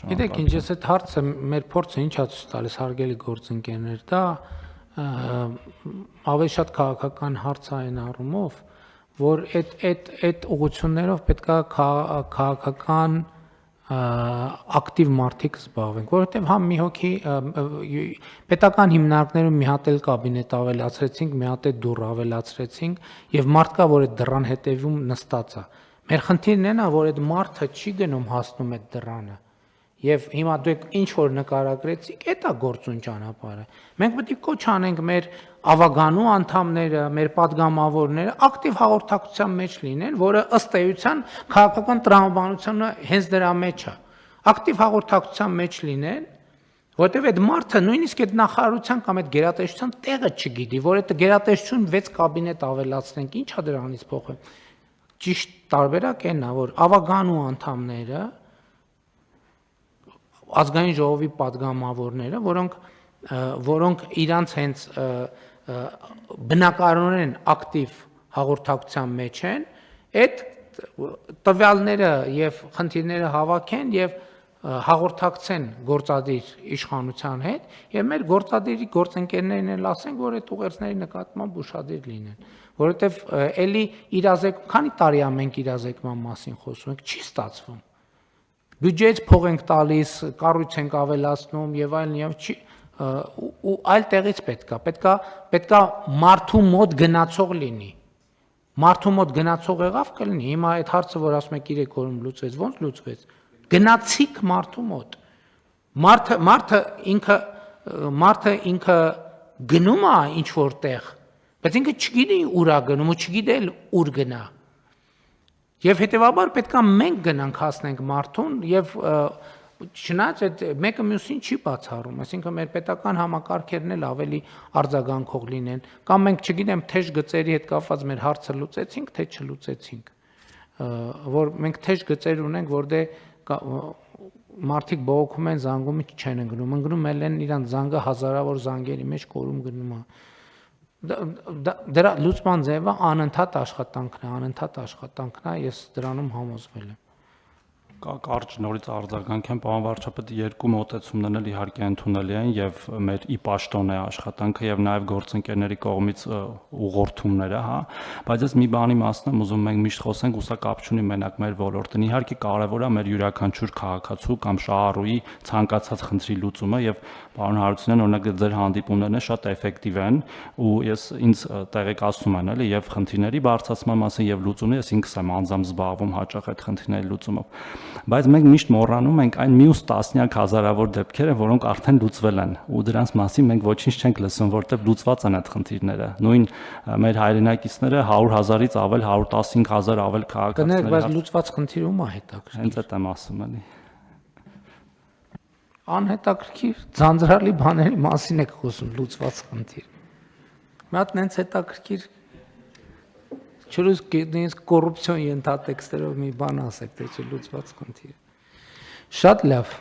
Գիտեք, ինչ ես այդ հարցը մեր փորձը ինչ է ցույց տալիս հարգելի գործընկերներ, դա ավելի շատ քաղաքական հարց է այն առումով, որ այդ ուղղություններով պետքա քաղաքական ակտիվ մարդիկ զբաղվենք, որովհետև համ մի հոգի պետական հիմնարկներում մի հատ էլ կաբինետ ավելացրեցինք, մի հատ էլ դուռ ավելացրեցինք եւ մարդկա, որ այդ դռան հետևում նստած է։ Մեր խնդիրն այն է, որ այդ մարդը չի գնում հասնում այդ դռանը։ Եվ հիմա դուք ինչ որ նկարագրեցիք, դա գործուն ճանապարհը։ Մենք պետք է կոչ անենք մեր ավագանու անդամները, մեր падգամավորները ակտիվ հաղորդակցության մեջ լինեն, որը ըստ էության քաղաքական տրամաբանությունը հենց դրա մեջ է։ Ակտիվ հաղորդակցության մեջ լինեն, որտեղ այդ մարդը նույնիսկ այդ նախարարության կամ այդ գերատեսչության տեղը չգիտի, որ այդ գերատեսչություն 6 կաբինետ ավելացնենք, ի՞նչ է դրանից փոխել։ Ճիշտ տարբերակ այն է, որ ավագանու անդամները ազգային ժողովի падգամավորները, որոնք իրանց հենց բնակարանորեն ակտիվ հաղորդակցության մեջ են, այդ տվյալները եւ խնդիրները հավաքեն եւ հաղորդակցեն գործադիր իշխանության հետ եւ մեր գործադիրի գործընկերներն էլ ասենք, որ այդ ուղերձների նկատմամբ ուշադիր լինեն, որովհետեւ էլի իրազեկ քանի տարի է մենք իրազեկման մասին խոսում ենք, չի ստացվում։ Բյուջեից փող ենք տալիս, կառույց ենք ավելացնում եւ այլն եւ չի ու այլ տեղից պետքա մարդու մոտ գնացող լինի։ Մարդու մոտ գնացող եղավ կլինի։ Հիմա այդ հարցը, որ ասում եք 3 օրում լուծվեց, ո՞նց լուծվեց։ Գնացիք մարդու մոտ։ Մարդը ինքը գնում է ինչ որտեղ, բայց ինքը չգիտի ուր է գնում ու չգիտի ուր գնա։ Եվ հետևաբար պետքա մենք գնանք հասնենք մարդուն եւ չնայած այդ մեկը մյուսին չի բացառում, այսինքն մեր պետական համակարգերն էլ ավելի արձագանքող լինեն, կամ մենք չգիտեմ թեժ գծերի հետ կապված մեր հարցը լուծեցինք, թե չլուծեցինք, որ մենք թեժ գծեր ունենք, որտեղ մարդիկ բողոքում են, զանգում չեն ընկնում են իրանց զանգը հազարավոր զանգերի մեջ կորում գնում է։ Դրա լուծման ձևը անընդհատ աշխատանքն է, ես դրանում համոզվել եմ։ Կարճ նորից արձագանքեմ, պարոն վարչապետ, երկու մոտեցումներն էլ իհարկե ընդունելի են եւ մեր ի պաշտոն է աշխատանքը եւ նաեւ գործընկերների կողմից ուղղորդումները, հա, բայց ես մի բանի մասն եմ ուզում մենք միշտ խոսենք, ու սա կապ չունի մենակ մեր ոլորտին, իհարկե կարեւոր է մեր յուրաքանչյուր քաղաքացու կամ շահառուի ցանկացած խնդրի լուծումը եւ պարոն Հարությունյան, օրինակ ձեր հանդիպումներն շատ էֆեկտիվ են ու ինձ տեղեկացնում են էլի եւ խնդիրների բարձրացման մասին եւ լուծումի, ես ինքս եմ անձամբ զբաղվում հաճախ այդ խնդիրների լուծումով։ Բայց մենք միշտ մոռանում ենք այն մյուս տասնյակ հազարավոր դեպքերը, որոնք արդեն լուծվել են ու դրանց մասին մենք ոչինչ չենք լսում, որտեղ լուծված են այդ խնդիրները։ Նույն մեր հայրենակիցները 100,000-ից ավել 115,000 ավել քաղաքացիներ։ Բայց լուծված խնդիրը ում է հետաքրքիր։ Հենց այդ եմ ասում էլի։ Անհետաքրքիր ձանձրալի բաների մասին եք խոսում, լուծված խնդիր։ Մի հատ նենց հետաքրքիր չլուծկից կոռուպցիոն ենթատեքստերով մի բան ասեք, թե չլուծված խնդիր։ Շատ լավ։